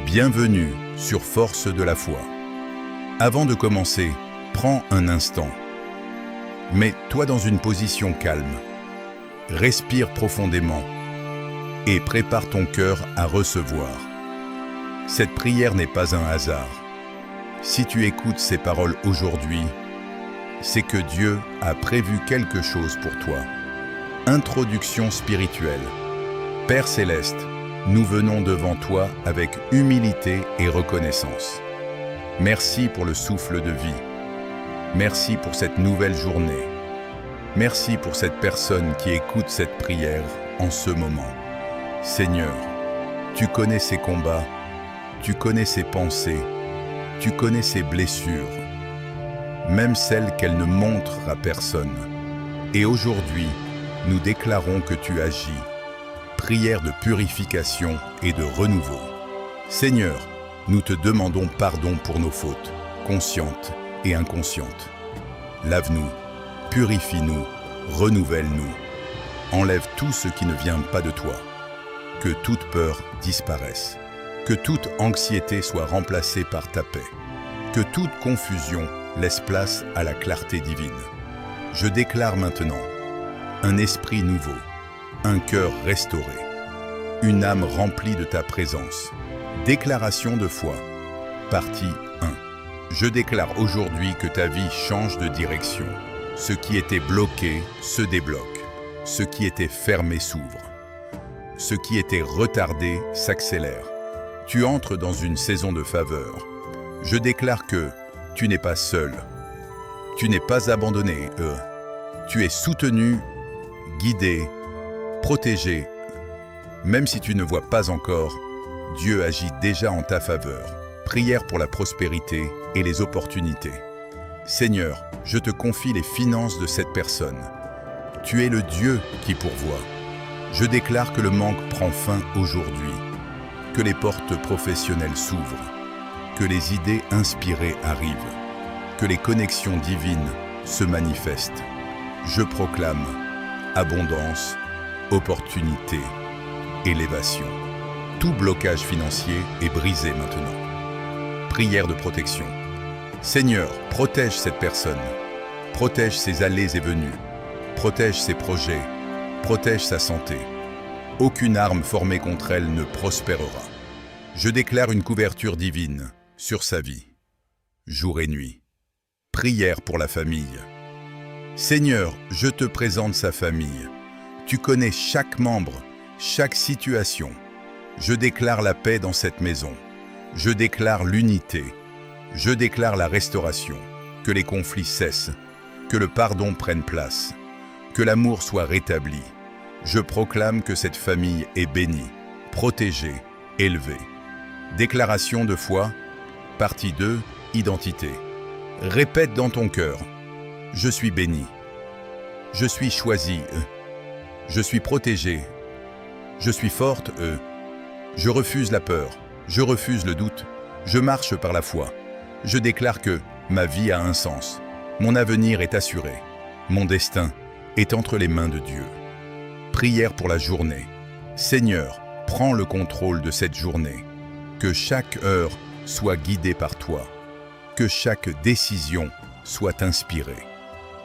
Bienvenue sur Force de la foi. Avant de commencer, prends un instant. Mets-toi dans une position calme. Respire profondément et prépare ton cœur à recevoir. Cette prière n'est pas un hasard. Si tu écoutes ces paroles aujourd'hui, c'est que Dieu a prévu quelque chose pour toi. Introduction spirituelle. Père céleste, nous venons devant toi avec humilité et reconnaissance. Merci pour le souffle de vie. Merci pour cette nouvelle journée. Merci pour cette personne qui écoute cette prière en ce moment. Seigneur, tu connais ses combats, tu connais ses pensées, tu connais ses blessures, même celles qu'elle ne montre à personne. Et aujourd'hui, nous déclarons que tu agis. Prière de purification et de renouveau. Seigneur, nous te demandons pardon pour nos fautes, conscientes et inconscientes. Lave-nous, purifie-nous, renouvelle-nous. Enlève tout ce qui ne vient pas de toi. Que toute peur disparaisse. Que toute anxiété soit remplacée par ta paix. Que toute confusion laisse place à la clarté divine. Je déclare maintenant un esprit nouveau, un cœur restauré, une âme remplie de ta présence. Déclaration de foi, partie 1. Je déclare aujourd'hui que ta vie change de direction. Ce qui était bloqué se débloque. Ce qui était fermé s'ouvre. Ce qui était retardé s'accélère. Tu entres dans une saison de faveur. Je déclare que tu n'es pas seul. Tu n'es pas abandonné. Tu es soutenu, guidé, protégé. Même si tu ne vois pas encore, Dieu agit déjà en ta faveur. Prière pour la prospérité et les opportunités. Seigneur, je te confie les finances de cette personne. Tu es le Dieu qui pourvoit. Je déclare que le manque prend fin aujourd'hui, que les portes professionnelles s'ouvrent, que les idées inspirées arrivent, que les connexions divines se manifestent. Je proclame abondance, opportunité, élévation. Tout blocage financier est brisé maintenant. Prière de protection. Seigneur, protège cette personne. Protège ses allées et venues. Protège ses projets. Protège sa santé. Aucune arme formée contre elle ne prospérera. Je déclare une couverture divine sur sa vie, jour et nuit. Prière pour la famille. Seigneur, je te présente sa famille. Tu connais chaque membre, chaque situation. Je déclare la paix dans cette maison. Je déclare l'unité. Je déclare la restauration. Que les conflits cessent. Que le pardon prenne place. Que l'amour soit rétabli. Je proclame que cette famille est bénie, protégée, élevée. Déclaration de foi, partie 2, identité. Répète dans ton cœur. Je suis béni. Je suis choisi. Je suis protégé. Je suis forte. Je refuse la peur. Je refuse le doute. Je marche par la foi. Je déclare que ma vie a un sens. Mon avenir est assuré. Mon destin est entre les mains de Dieu. Prière pour la journée. Seigneur, prends le contrôle de cette journée. Que chaque heure soit guidée par toi. Que chaque décision soit inspirée.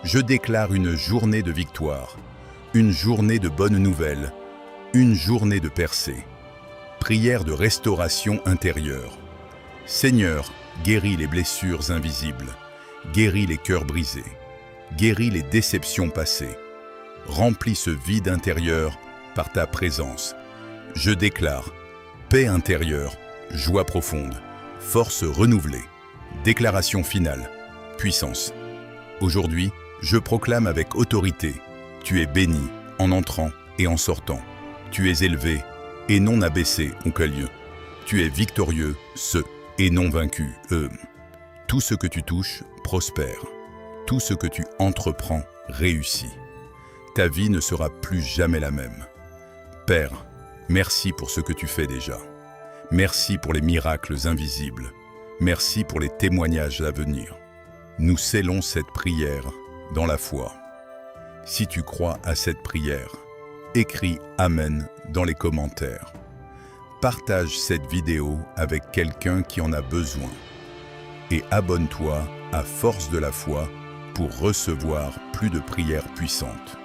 Je déclare une journée de victoire, une journée de bonnes nouvelles, une journée de percée. Prière de restauration intérieure. Seigneur, guéris les blessures invisibles, guéris les cœurs brisés, guéris les déceptions passées. Remplis ce vide intérieur par ta présence. Je déclare paix intérieure, joie profonde, force renouvelée. Déclaration finale, puissance. Aujourd'hui, je proclame avec autorité, tu es béni en entrant et en sortant. Tu es élevé et non abaissé, lieu. Tu es victorieux, et non vaincu, Tout ce que tu touches prospère. Tout ce que tu entreprends réussit. Ta vie ne sera plus jamais la même. Père, merci pour ce que tu fais déjà. Merci pour les miracles invisibles. Merci pour les témoignages à venir. Nous scellons cette prière dans la foi. Si tu crois à cette prière, écris Amen dans les commentaires. partage cette vidéo avec quelqu'un qui en a besoin. Et abonne-toi à Force de la foi pour recevoir plus de prières puissantes.